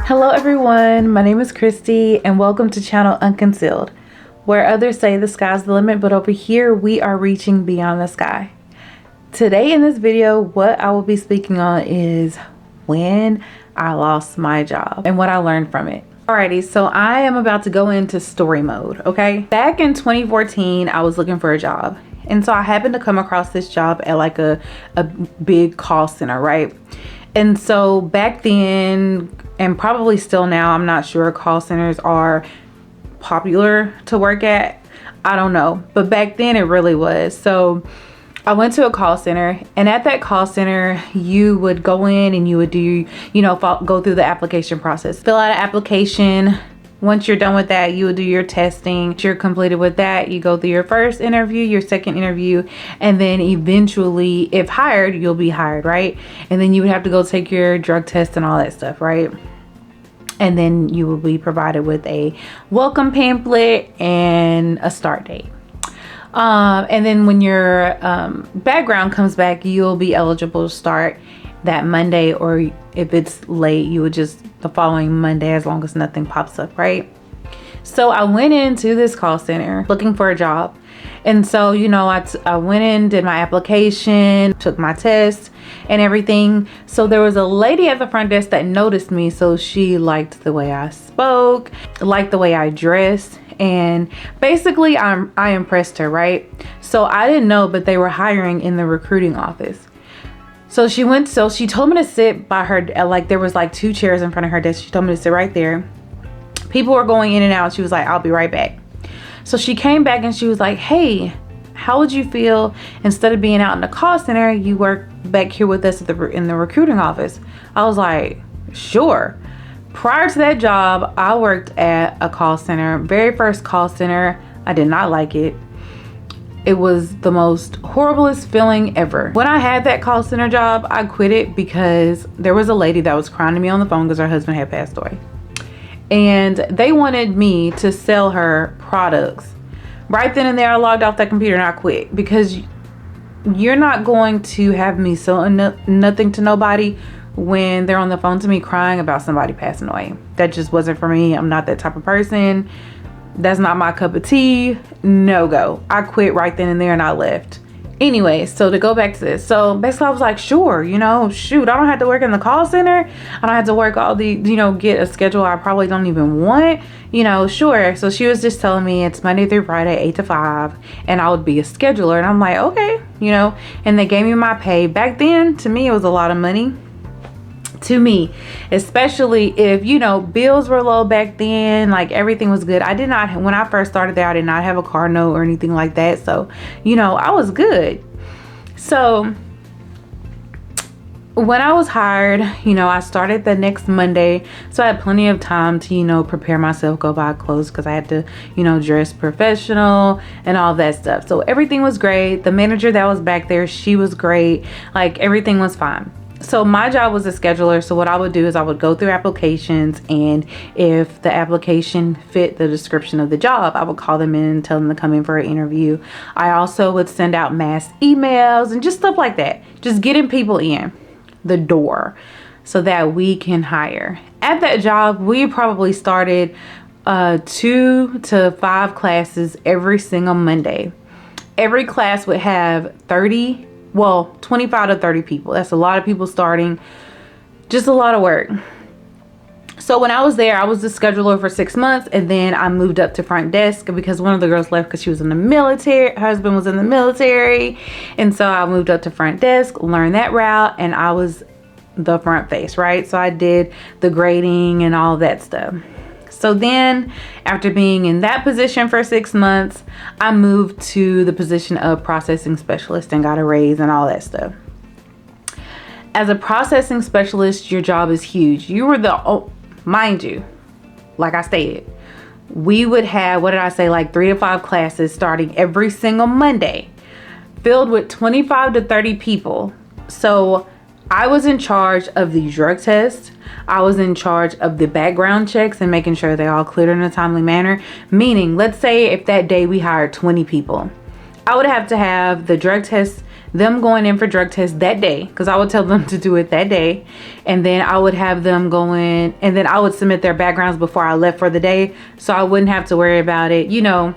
Hello everyone, my name is Christy and welcome to channel Unconcealed, where others say the sky's the limit, but over here we are reaching beyond the sky. Today in this video, what I will be speaking on is when I lost my job and what I learned from it. Alrighty, so I am about to go into story mode, okay? Back in 2014, I was looking for a job. And so I happened to come across this job at like a big call center, right? And so back then, and probably still now, I'm not sure, call centers are popular to work at. I don't know, but back then it really was. So I went to a call center, and at that call center, you would go in and you would do, go through the application process, fill out an application. Once you're done with that, you would do your testing. Once you're completed with that, you go through your first interview, your second interview, and then eventually, if hired, you'll be hired, right? And then you would have to go take your drug test and all that stuff, right? And then you will be provided with a welcome pamphlet and a start date. And then when your background comes back, you'll be eligible to start that Monday, or if it's late, you would just the following Monday, as long as nothing pops up, right? So I went into this call center looking for a job. And so, I went in, did my application, took my test and everything. So there was a lady at the front desk that noticed me. So she liked the way I spoke, liked the way I dressed. And basically I impressed her, right? So I didn't know, but they were hiring in the recruiting office. So she told me to sit by her, like there was like 2 chairs in front of her desk. She told me to sit right there. People were going in and out. She was like, I'll be right back. So she came back and she was like, hey, how would you feel instead of being out in the call center, you work back here with us in the recruiting office? I was like, sure. Prior to that job, I worked at a call center, very first call center. I did not like it. It was the most horriblest feeling ever. When I had that call center job, I quit it because there was a lady that was crying to me on the phone because her husband had passed away. And they wanted me to sell her products. Right then and there, I logged off that computer and I quit, because you're not going to have me sell nothing to nobody when they're on the phone to me crying about somebody passing away. That just wasn't for me. I'm not that type of person. That's not my cup of tea. No go. I quit right then and there and I left. Anyway, so to go back to this. So basically I was like, sure, shoot, I don't have to work in the call center. I don't have to work all the, get a schedule I probably don't even want, sure. So she was just telling me it's Monday through Friday, 8 to 5, and I would be a scheduler. And I'm like, okay, and they gave me my pay. Back then, to me, it was a lot of money. To me, especially if bills were low back then, like everything was good. When I first started there, I did not have a car note or anything like that, so I was good. So when I was hired, I started the next Monday, so I had plenty of time to prepare myself, go buy clothes, because I had to dress professional and all that stuff. So everything was great. The manager that was back there, she was great. Like everything was fine. So my job was a scheduler. So what I would do is I would go through applications, and if the application fit the description of the job, I would call them in and tell them to come in for an interview. I also would send out mass emails and just stuff like that. Just getting people in the door so that we can hire. At that job, we probably started 2 to 5 classes every single Monday. Every class would have 25 to 30 people. That's a lot of people starting. Just a lot of work. So when I was there, I was the scheduler for 6 months, and then I moved up to front desk because one of the girls left because she was in the military. Her husband was in the military. And so I moved up to front desk, learned that route, and I was the front face, right? So I did the grading and all that stuff. So then after being in that position for 6 months, I moved to the position of processing specialist and got a raise and all that stuff. As a processing specialist, your job is huge. Mind you, like I stated, we would have, like 3 to 5 classes starting every single Monday, filled with 25 to 30 people. So I was in charge of the drug test. I was in charge of the background checks and making sure they all cleared in a timely manner. Meaning, let's say if that day we hired 20 people, I would have to have the drug test them going in for drug tests that day, because I would tell them to do it that day, and then I would have them go in, and then I would submit their backgrounds before I left for the day, so I wouldn't have to worry about it, you know,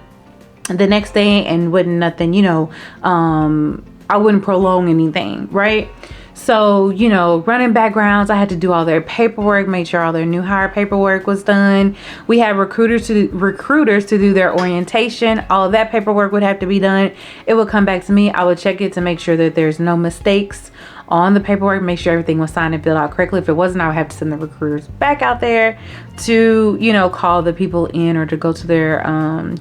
the next day, and wouldn't nothing, you know, I wouldn't prolong anything, right? So, you know, running backgrounds, I had to do all their paperwork, make sure all their new hire paperwork was done. We had recruiters to do their orientation. All of that paperwork would have to be done. It would come back to me. I would check it to make sure that there's no mistakes on the paperwork, make sure everything was signed and filled out correctly. If it wasn't, I would have to send the recruiters back out there to, you know, call the people in, or to go to their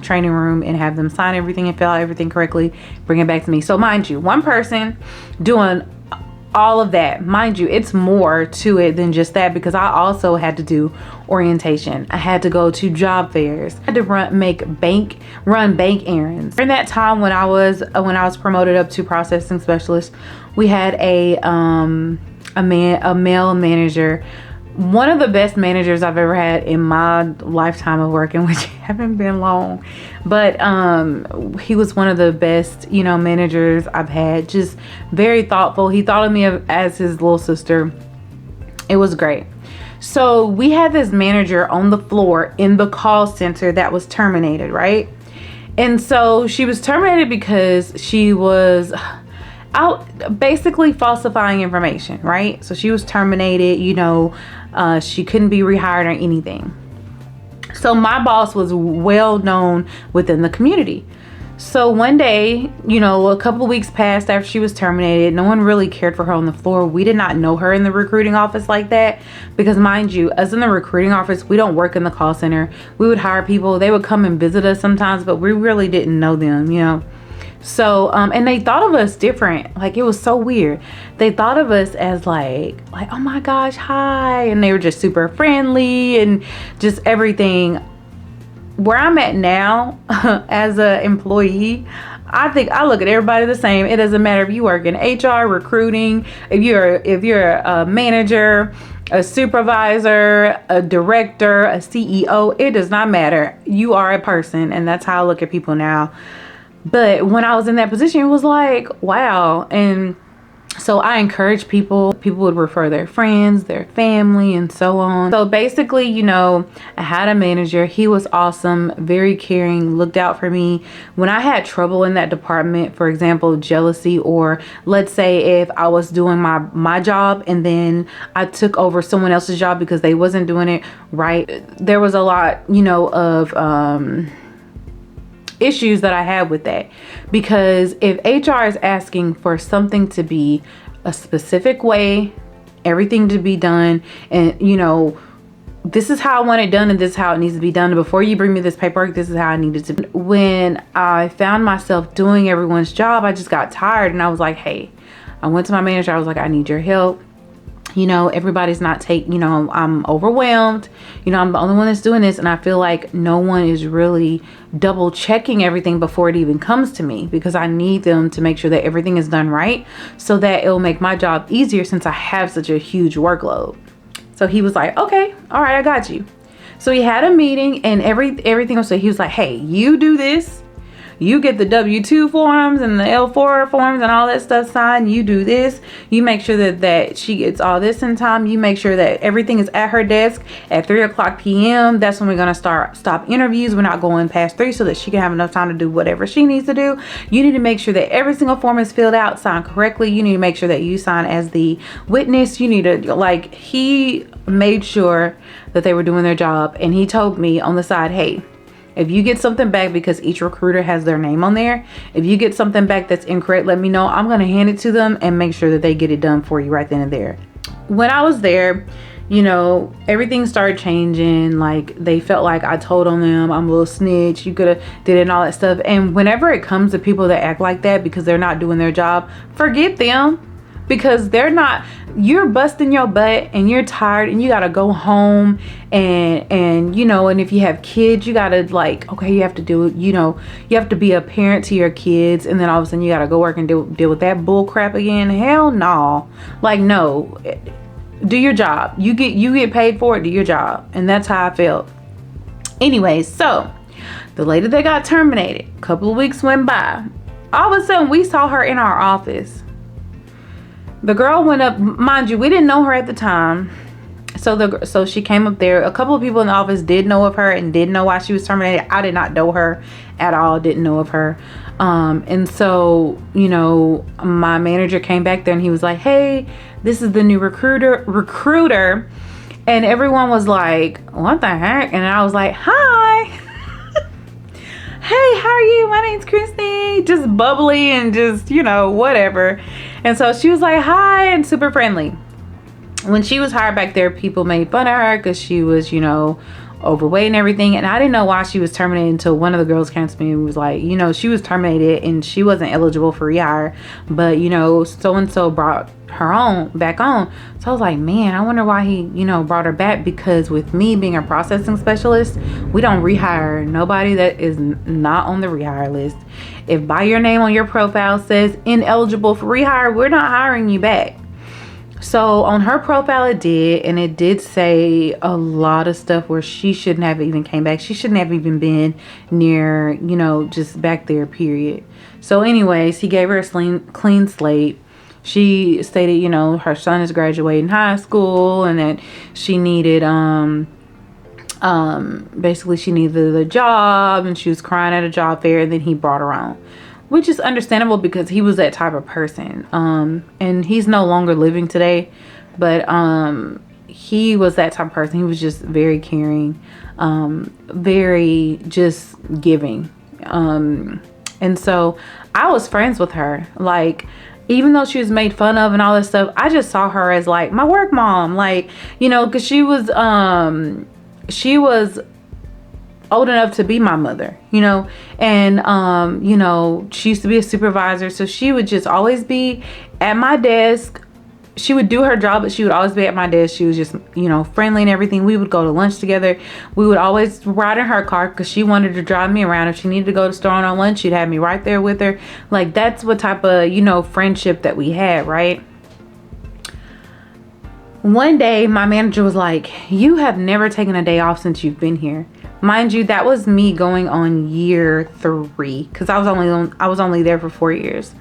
training room and have them sign everything and fill out everything correctly, bring it back to me. So mind you, one person doing all of that. Mind you, it's more to it than just that, because I also had to do orientation. I had to go to job fairs. I had to run bank errands. During that time, when I was promoted up to processing specialist, we had a male manager, one of the best managers I've ever had in my lifetime of working, which haven't been long, but he was one of the best, you know, managers I've had. Just very thoughtful. He thought of me as his little sister. It was great. So we had this manager on the floor in the call center that was terminated, right? And so she was terminated because she was out basically falsifying information, right? So she was terminated, you know, she couldn't be rehired or anything. So my boss was well known within the community. So one day, you know, a couple of weeks passed after she was terminated. No one really cared for her on the floor. We did not know her in the recruiting office like that, because mind you, us in the recruiting office, we don't work in the call center. We would hire people. They would come and visit us sometimes, but we really didn't know them, you know. So and they thought of us different. Like, it was so weird. They thought of us as like oh my gosh, hi, and they were just super friendly and just everything. Where I'm at now as a employee, I think I look at everybody the same. It doesn't matter if you work in HR, recruiting, if you're a manager, a supervisor, a director, a CEO, it does not matter. You are a person, and that's how I look at people now. But when I was in that position, it was like, wow. And so I encourage people. People would refer their friends, their family, and so on. So basically, you know, I had a manager. He was awesome, very caring, looked out for me. When I had trouble in that department, for example, jealousy, or let's say if I was doing my job and then I took over someone else's job because they wasn't doing it right. There was a lot, you know, of issues that I had with that, because if HR is asking for something to be a specific way, everything to be done, and you know, this is how I want it done and this is how it needs to be done, and before you bring me this paperwork, this is how I need it to be. When I found myself doing everyone's job, I just got tired, and I was like, hey, I went to my manager. I was like, I need your help. You know, everybody's not you know, I'm overwhelmed. You know, I'm the only one that's doing this. And I feel like no one is really double checking everything before it even comes to me, because I need them to make sure that everything is done right, so that it'll make my job easier since I have such a huge workload. So he was like, okay, all right, I got you. So he had a meeting, and everything was, so he was like, hey, you do this. You get the W-2 forms and the L-4 forms and all that stuff signed. You do this. You make sure that she gets all this in time. You make sure that everything is at her desk at 3:00 p.m. That's when we're going to stop interviews. We're not going past 3, so that she can have enough time to do whatever she needs to do. You need to make sure that every single form is filled out, signed correctly. You need to make sure that you sign as the witness. You need to, like, he made sure that they were doing their job. And he told me on the side, hey, if you get something back, because each recruiter has their name on there, if you get something back that's incorrect, let me know. I'm going to hand it to them and make sure that they get it done for you right then and there. When I was there, you know, everything started changing. Like, they felt like I told on them, I'm a little snitch, you could have did it and all that stuff. And whenever it comes to people that act like that because they're not doing their job, forget them. Because they're not, you're busting your butt and you're tired and you got to go home and you know, and if you have kids, you got to, like, okay, you have to do it, you know, you have to be a parent to your kids, and then all of a sudden you got to go work and deal with that bull crap again. Hell no. Like, no, do your job. You get paid for it. Do your job. And that's how I felt. Anyways, so the lady that got terminated, a couple of weeks went by. All of a sudden we saw her in our office. The girl went up, mind you, we didn't know her at the time. So she came up there. A couple of people in the office did know of her and did know why she was terminated. I did not know her at all, didn't know of her. And so, you know, my manager came back there and he was like, hey, this is the new recruiter. And everyone was like, what the heck? And I was like, hi. Hey, how are you? My name's Christy. Just bubbly and just, you know, whatever. And so she was like, hi, and super friendly. When she was hired back there, people made fun of her because she was, you know, overweight and everything. And I didn't know why she was terminated until one of the girls came to me and was like, you know, she was terminated and she wasn't eligible for rehire, but, you know, so-and-so brought her back on. So I was like, man, I wonder why he, you know, brought her back, because with me being a processing specialist, we don't rehire nobody that is not on the rehire list. If by your name on your profile says ineligible for rehire, we're not hiring you back. So on her profile it did, and it did say a lot of stuff where she shouldn't have even came back. She shouldn't have even been near, you know, just back there, period. So anyways, he gave her a clean slate. She stated, you know, her son is graduating high school and that she needed basically she needed a job, and she was crying at a job fair, and then he brought her on. Which is understandable because he was that type of person. And he's no longer living today, but he was that type of person. He was just very caring, very just giving. And so I was friends with her. Like, even though she was made fun of and all this stuff, I just saw her as like my work mom. Like, you know, because she was old enough to be my mother, you know, and you know, she used to be a supervisor, so she would just always be at my desk. She would do her job, but she would always be at my desk. She was just, you know, friendly and everything. We would go to lunch together. We would always ride in her car because she wanted to drive me around. If she needed to go to the store on lunch, she'd have me right there with her. Like, that's what type of, you know, friendship that we had, right? One day my manager was like, you have never taken a day off since you've been here. Mind you, that was me going on year 3, because I was only there for 4 years.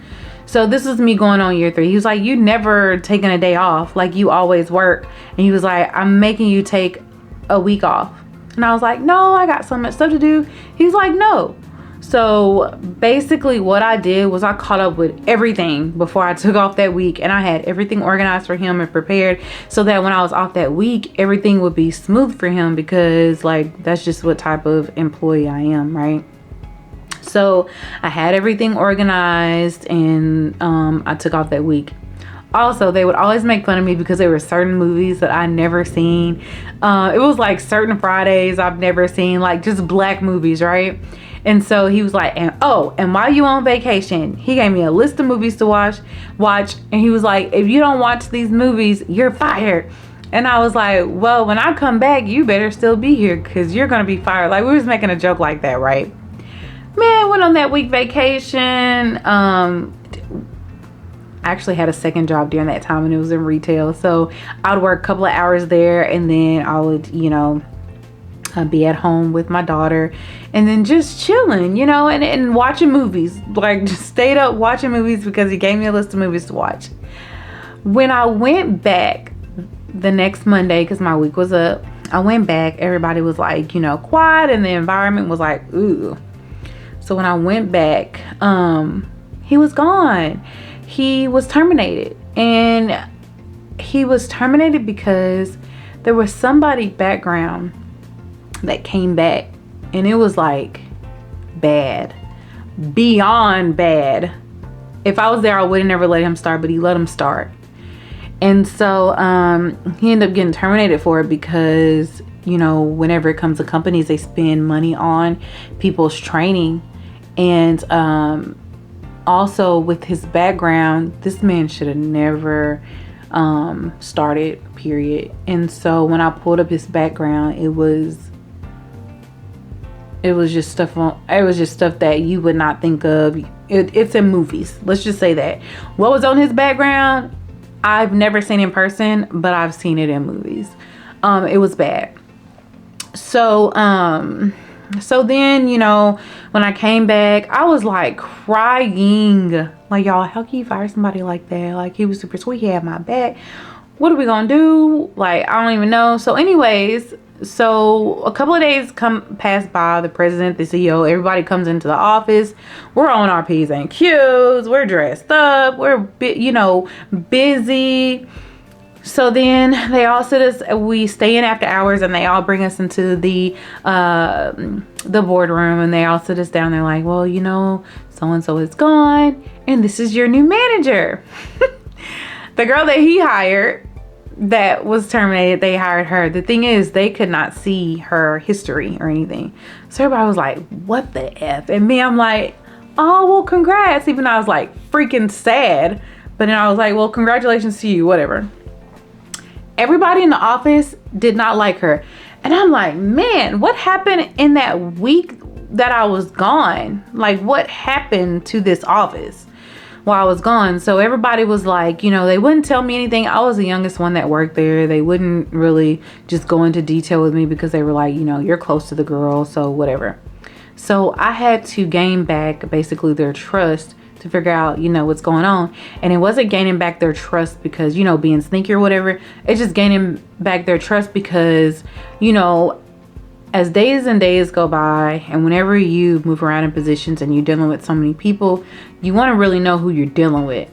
So this was me going on year 3. He was like, you never taken a day off, like you always work. And he was like, I'm making you take a week off. And I was like, no, I got so much stuff to do. He's like, no. So basically what I did was I caught up with everything before I took off that week, and I had everything organized for him and prepared so that when I was off that week, everything would be smooth for him, because like, that's just what type of employee I am, right? So I had everything organized, and I took off that week. Also, they would always make fun of me because there were certain movies that I never seen. It was like certain Fridays I've never seen, like just black movies, right? And so he was like, and while you on vacation, he gave me a list of movies to watch, and he was like, if you don't watch these movies, you're fired. And I was like, well, when I come back, you better still be here, because you're gonna be fired. Like, we was making a joke like that, right? Man, went on that week vacation. I actually had a second job during that time, and it was in retail. So I would work a couple of hours there, and then I would, you know, be at home with my daughter, and then just chilling, you know, and watching movies. Like, just stayed up watching movies because he gave me a list of movies to watch. When I went back the next Monday, because my week was up, I went back, everybody was like, you know, quiet, and the environment was like, ooh. So when I went back, he was gone. He was terminated, and he was terminated because there was somebody background that came back, and it was like bad, beyond bad. If I was there, I would have never let him start, but he let him start. And so he ended up getting terminated for it because, you know, whenever it comes to companies, they spend money on people's training. And also with his background, this man should have never started, period. And so when I pulled up his background, it was just stuff that you would not think of. It's in movies, let's just say that. What was on his background, I've never seen in person, but I've seen it in movies. It was bad. So then, you know, when I came back, I was like crying Like, y'all, how can you fire somebody like that? Like, he was super sweet, he had my back. What are we gonna do? Like, I don't even know. So anyways, so a couple of days pass by. The president, the CEO, everybody comes into the office. We're on our P's and Q's. We're dressed up. We're busy. So then they all sit us. We stay in after hours, and they all bring us into the boardroom, and they all sit us down. They're like, well, you know, so and so is gone, and this is your new manager. The girl that he hired, that was terminated, they hired her. The thing is, they could not see her history or anything. So everybody was like, what the F? And me, I'm like, oh, well, congrats. Even though I was like freaking sad. But then I was like, well, congratulations to you, whatever. Everybody in the office did not like her. And I'm like, man, what happened in that week that I was gone? Like, what happened to this office while I was gone? So everybody was like, you know, they wouldn't tell me anything. I was the youngest one that worked there. They wouldn't really just go into detail with me because they were like, you know, you're close to the girl, so whatever. So I had to gain back basically their trust to figure out, you know, what's going on. And it wasn't gaining back their trust because, you know, being sneaky or whatever. It's just gaining back their trust because, you know, as days and days go by, and whenever you move around in positions and you're dealing with so many people, you want to really know who you're dealing with.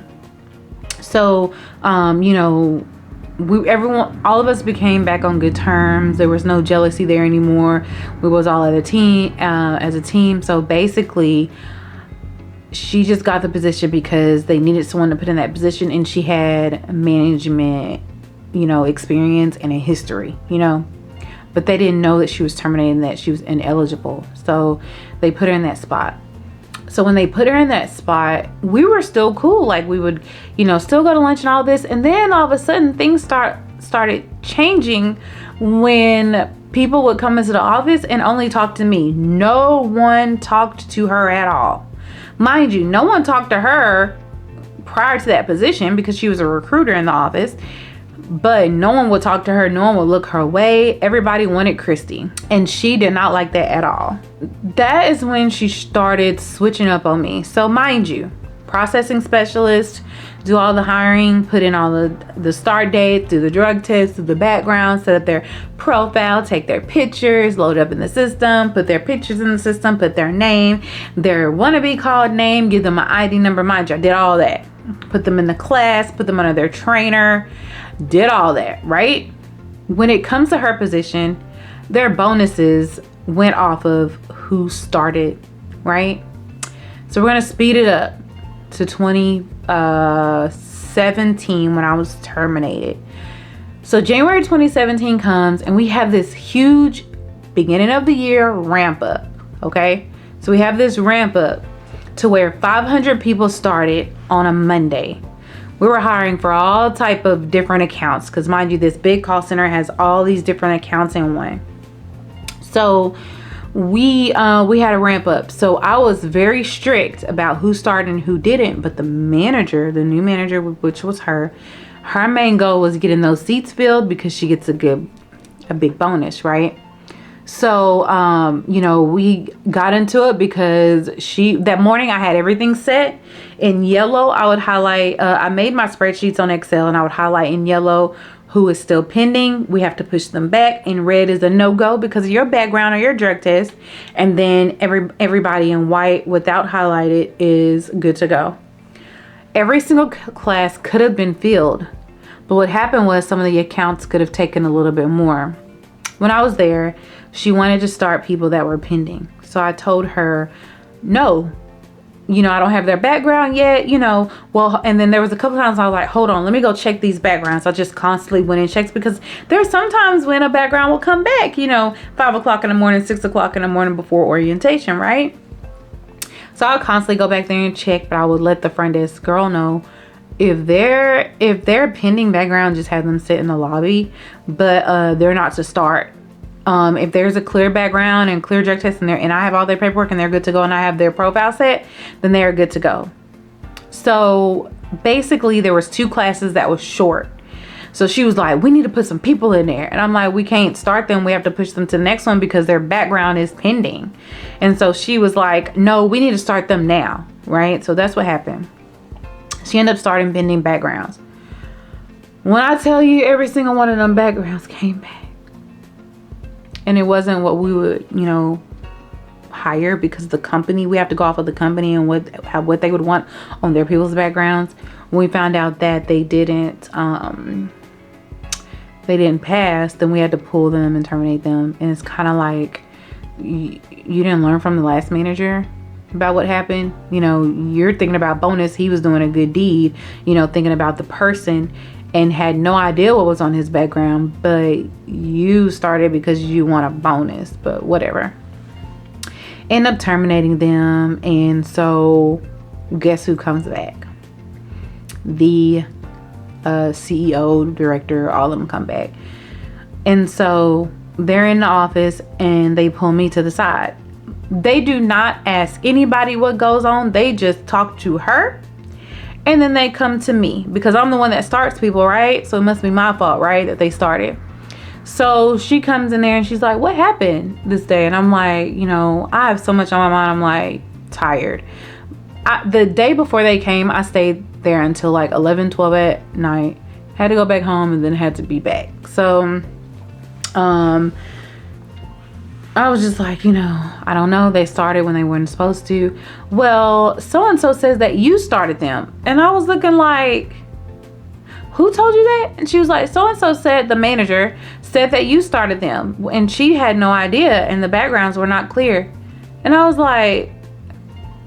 So, you know, all of us became back on good terms. There was no jealousy there anymore. We was all as a team. So basically, she just got the position because they needed someone to put in that position, and she had management, you know, experience and a history, you know. But they didn't know that she was terminated and that she was ineligible. So they put her in that spot. So when they put her in that spot, we were still cool. Like, we would, you know, still go to lunch and all this. And then all of a sudden things started changing when people would come into the office and only talk to me. No one talked to her at all. Mind you, no one talked to her prior to that position because she was a recruiter in the office. But no one would talk to her. No one would look her way. Everybody wanted Christy, and she did not like that at all. That is when she started switching up on me. So mind you, processing specialist, do all the hiring, put in all the start dates, do the drug test, do the background, set up their profile, take their pictures, load up in the system, put their pictures in the system, put their name, their wannabe called name, give them an ID number. Mind you, I did all that. Put them in the class, put them under their trainer, did all that, right? When it comes to her position, their bonuses went off of who started, right? So we're gonna speed it up to 2017 when I was terminated. So January 2017 comes, and we have this huge beginning of the year ramp up, okay? So we have this ramp up to where 500 people started on a Monday. We were hiring for all type of different accounts because, mind you, this big call center has all these different accounts in one. So we had a ramp up. So I was very strict about who started and who didn't. But the manager, the new manager, which was her main goal was getting those seats filled because she gets a big bonus, right? So, you know, we got into it because that morning I had everything set in yellow. I would highlight, I made my spreadsheets on Excel, and I would highlight in yellow who is still pending. We have to push them back. In red is a no-go because of your background or your drug test. And then everybody in white without highlighted is good to go. Every single class could have been filled, but what happened was some of the accounts could have taken a little bit more. When I was there, she wanted to start people that were pending. So I told her, no, you know, I don't have their background yet, you know. Well, and then there was a couple times I was like, hold on, let me go check these backgrounds. I just constantly went and checked because there's sometimes when a background will come back, you know, 5 o'clock in the morning, 6 o'clock in the morning before orientation, right? So I'll constantly go back there and check, but I would let the front desk girl know if their pending background, just have them sit in the lobby, but they're not to start. If there's a clear background and clear drug test and I have all their paperwork and they're good to go and I have their profile set, then they're good to go. So basically there was 2 classes that was short. So she was like, we need to put some people in there. And I'm like, we can't start them. We have to push them to the next one because their background is pending. And so she was like, no, we need to start them now. Right? So that's what happened. She ended up starting pending backgrounds. When I tell you, every single one of them backgrounds came back. And it wasn't what we would, you know, hire, because the company, we have to go off of the company and what they would want on their people's backgrounds. When we found out that they didn't pass, then we had to pull them and terminate them. And it's kind of like, you didn't learn from the last manager about what happened. You know, you're thinking about bonus. He was doing a good deed, you know, thinking about the person, and had no idea what was on his background, but you started because you want a bonus. But whatever. End up terminating them. And so guess who comes back? The CEO, director, all of them come back. And so they're in the office and they pull me to the side. They do not ask anybody what goes on. They just talk to her. And then they come to me, because I'm the one that starts people, right? So it must be my fault, right, that they started. So she comes in there and she's like, what happened this day? And I'm like, you know, I have so much on my mind. I'm like tired. The day before they came, I stayed there until like 11, 12 at night. Had to go back home and then had to be back. So I was just like, you know, I don't know. They started when they weren't supposed to. Well, so-and-so says that you started them. And I was looking like, who told you that? And she was like, so-and-so said, the manager said that you started them. And she had no idea, and the backgrounds were not clear. And I was like,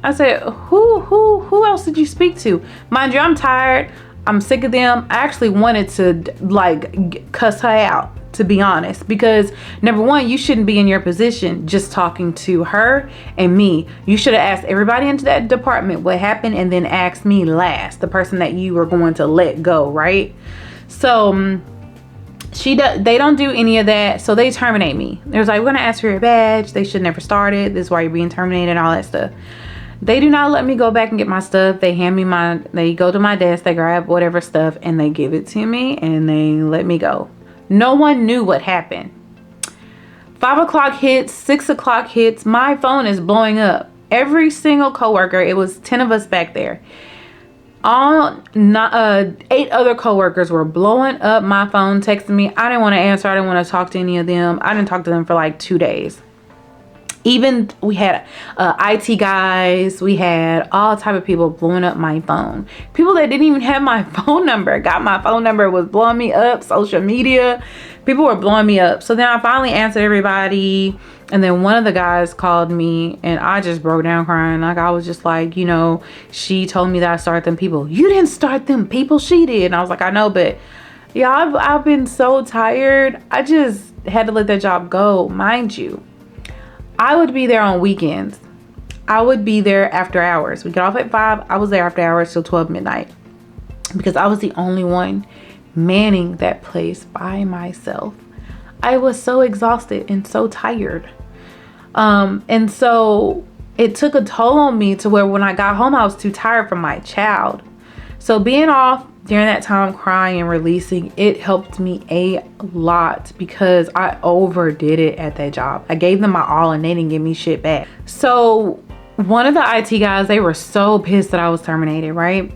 I said, who else did you speak to? Mind you, I'm tired. I'm sick of them. I actually wanted to like cuss her out, to be honest, because number one, you shouldn't be in your position just talking to her and me. You should have asked everybody into that department what happened, and then asked me last, the person that you were going to let go, right? So they don't do any of that. So they terminate me. They was like, we're gonna ask for your badge. They should never started. This is why you're being terminated, all that stuff. They do not let me go back and get my stuff. They hand me they go to my desk, they grab whatever stuff, and they give it to me, and they let me go. No one knew what happened. 5 o'clock hits, 6 o'clock hits, my phone is blowing up. Every single coworker, it was 10 of us back there. 8 other coworkers were blowing up my phone, texting me. I didn't want to answer. I didn't want to talk to any of them. I didn't talk to them for like 2 days. Even we had IT guys, we had all type of people blowing up my phone. People that didn't even have my phone number got my phone number, was blowing me up. Social media, people were blowing me up. So then I finally answered everybody. And then one of the guys called me, and I just broke down crying. Like, I was just like, you know, she told me that I started them people. You didn't start them people, she did. And I was like, I know, but yeah, I've been so tired. I just had to let that job go. Mind you, I would be there on weekends. I would be there after hours. We get off at 5. I was there after hours till 12 midnight, because I was the only one manning that place by myself. I was so exhausted and so tired. And so it took a toll on me to where when I got home, I was too tired from my child. So being off during that time, crying and releasing, it helped me a lot, because I overdid it at that job. I gave them my all and they didn't give me shit back. So one of the IT guys, they were so pissed that I was terminated, right?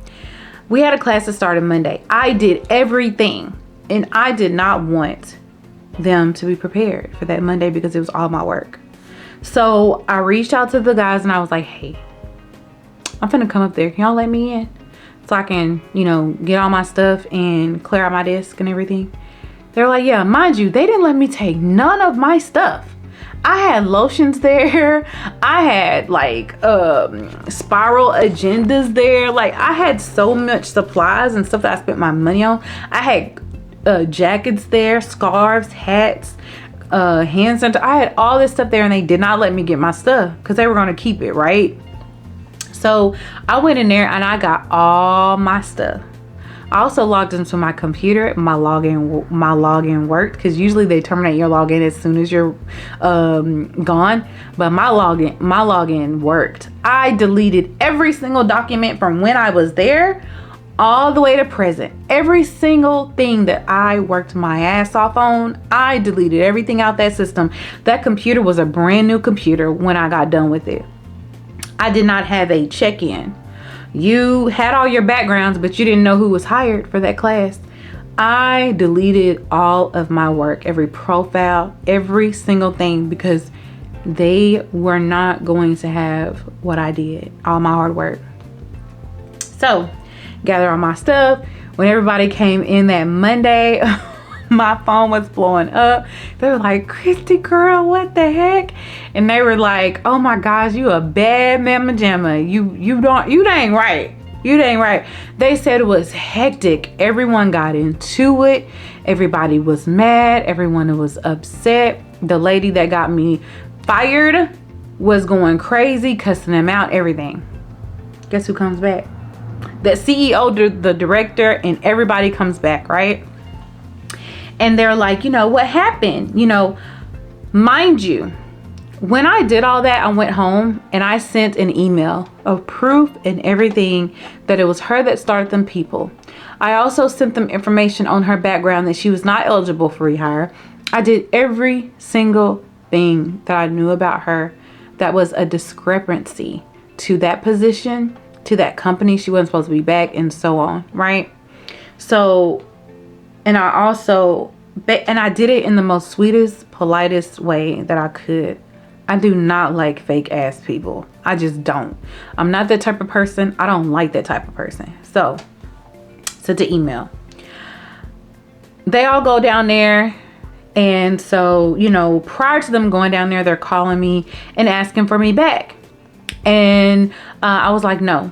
We had a class that started Monday. I did everything, and I did not want them to be prepared for that Monday because it was all my work. So I reached out to the guys and I was like, hey, I'm finna come up there. Can y'all let me in so I can, you know, get all my stuff and clear out my desk and everything? They're like, yeah. Mind you, they didn't let me take none of my stuff. I had lotions there. I had like spiral agendas there. Like, I had so much supplies and stuff that I spent my money on. I had jackets there, scarves, hats, hand sanitizer. I had all this stuff there, and they did not let me get my stuff because they were going to keep it, right? So I went in there and I got all my stuff. I also logged into my computer. My login worked, because usually they terminate your login as soon as you're gone. But my login worked. I deleted every single document from when I was there all the way to present. Every single thing that I worked my ass off on, I deleted everything out that system. That computer was a brand new computer when I got done with it. I did not have a check-in. You had all your backgrounds, but you didn't know who was hired for that class. I deleted all of my work, every profile, every single thing, because they were not going to have what I did, all my hard work. So, gather all my stuff. When everybody came in that Monday, my phone was blowing up. They were like, Christy girl, what the heck? And they were like, oh my gosh, you a bad mama jamma. You ain't right. You ain't right. They said it was hectic. Everyone got into it. Everybody was mad. Everyone was upset. The lady that got me fired was going crazy, cussing them out, everything. Guess who comes back? The CEO, the director, and everybody comes back, right? And they're like, you know, what happened? You know, mind you, when I did all that, I went home and I sent an email of proof and everything that it was her that started them people. I also sent them information on her background that she was not eligible for rehire. I did every single thing that I knew about her that was a discrepancy to that position, to that company. She wasn't supposed to be back, and so on, right? So, and I did it in the most sweetest, politest way that I could. I do not like fake ass people. I just don't. I'm not that type of person. I don't like that type of person. So, sent the email. They all go down there. And so, you know, prior to them going down there, they're calling me and asking for me back. And I was like, no.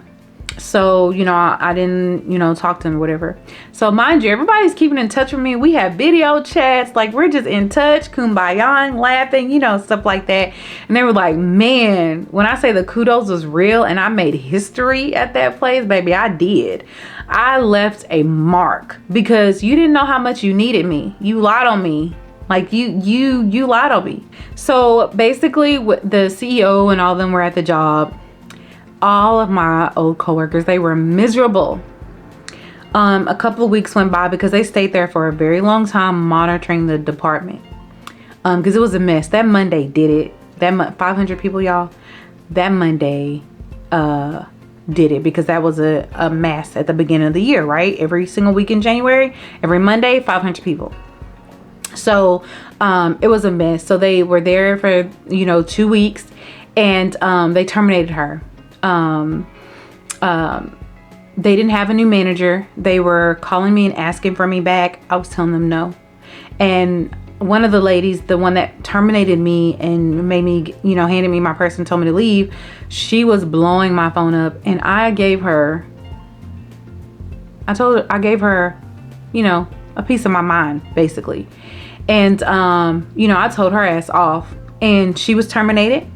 So, you know, I didn't, you know, talk to them or whatever. So mind you, everybody's keeping in touch with me. We have video chats, like we're just in touch, kumbaya, laughing, you know, stuff like that. And they were like, man, when I say the kudos was real and I made history at that place, baby, I did. I left a mark because you didn't know how much you needed me. You lied on me. Like you lied on me. So basically the CEO and all of them were at the job. All of my old coworkers, they were miserable. A couple of weeks went by because they stayed there for a very long time monitoring the department. Because it was a mess. That Monday did it. That 500 people, y'all. That Monday did it because that was a mess at the beginning of the year, right? Every single week in January, every Monday, 500 people. So it was a mess. So they were there for, you know, 2 weeks, and they terminated her. They didn't have a new manager. They were calling me and asking for me back. I was telling them no. And one of the ladies, the one that terminated me and made me, you know, handed me my purse and told me to leave, she was blowing my phone up, and I gave her, you know, a piece of my mind, basically. And, you know, I told her ass off, and she was terminated.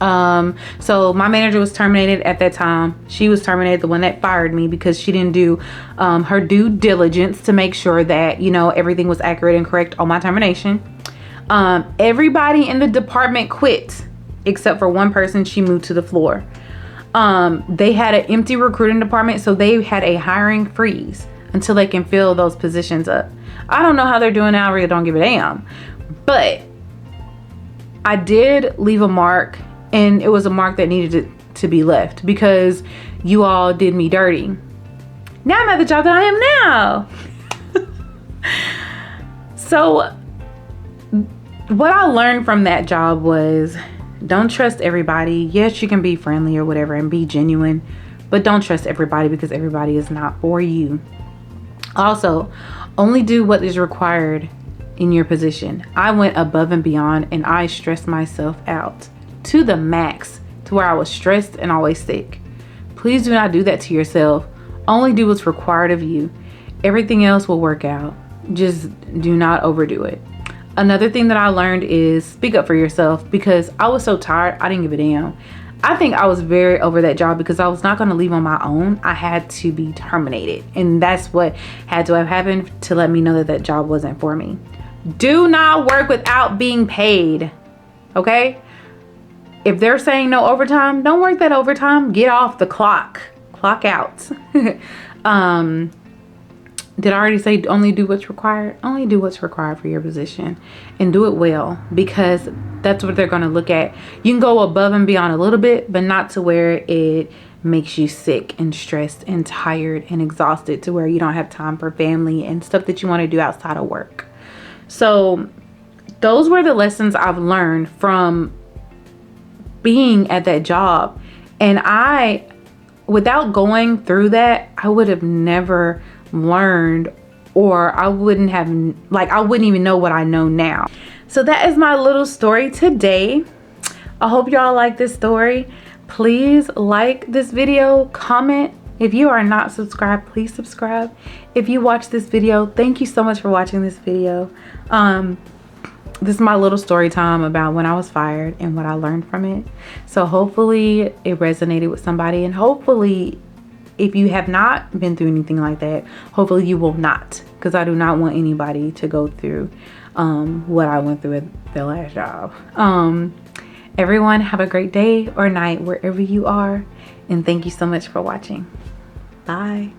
So my manager was terminated at that time. She was terminated, the one that fired me, because she didn't do her due diligence to make sure that, you know, everything was accurate and correct on my termination. Everybody in the department quit except for one person. She moved to the floor. They had an empty recruiting department, so they had a hiring freeze until they can fill those positions up. I don't know how they're doing now. I really don't give a damn. But I did leave a mark, and it was a mark that needed to be left because you all did me dirty. Now I'm at the job that I am now. So what I learned from that job was, don't trust everybody. Yes, you can be friendly or whatever and be genuine, but don't trust everybody because everybody is not for you. Also, only do what is required in your position. I went above and beyond, and I stressed myself out to the max, to where I was stressed and always sick. Please do not do that to yourself. Only do what's required of you. Everything else will work out. Just do not overdo it. Another thing that I learned is speak up for yourself, because I was so tired, I didn't give a damn. I think I was very over that job because I was not going to leave on my own. I had to be terminated, and that's what had to have happened to let me know that that job wasn't for me. Do not work without being paid, okay? If they're saying no overtime, don't work that overtime. Get off the clock. Clock out. Did I already say only do what's required? Only do what's required for your position, and do it well, because that's what they're going to look at. You can go above and beyond a little bit, but not to where it makes you sick and stressed and tired and exhausted to where you don't have time for family and stuff that you want to do outside of work. So those were the lessons I've learned from being at that job. And without going through that, I would have never learned, or I wouldn't even know what I know now. So that is my little story today. I hope y'all like this story. Please like this video, comment. If you are not subscribed, please subscribe. If you watch this video, thank you so much for watching this video. This is my little story time about when I was fired and what I learned from it. So hopefully it resonated with somebody, and hopefully if you have not been through anything like that, hopefully you will not, because I do not want anybody to go through what I went through at the last job. Everyone have a great day or night wherever you are, and thank you so much for watching. Bye.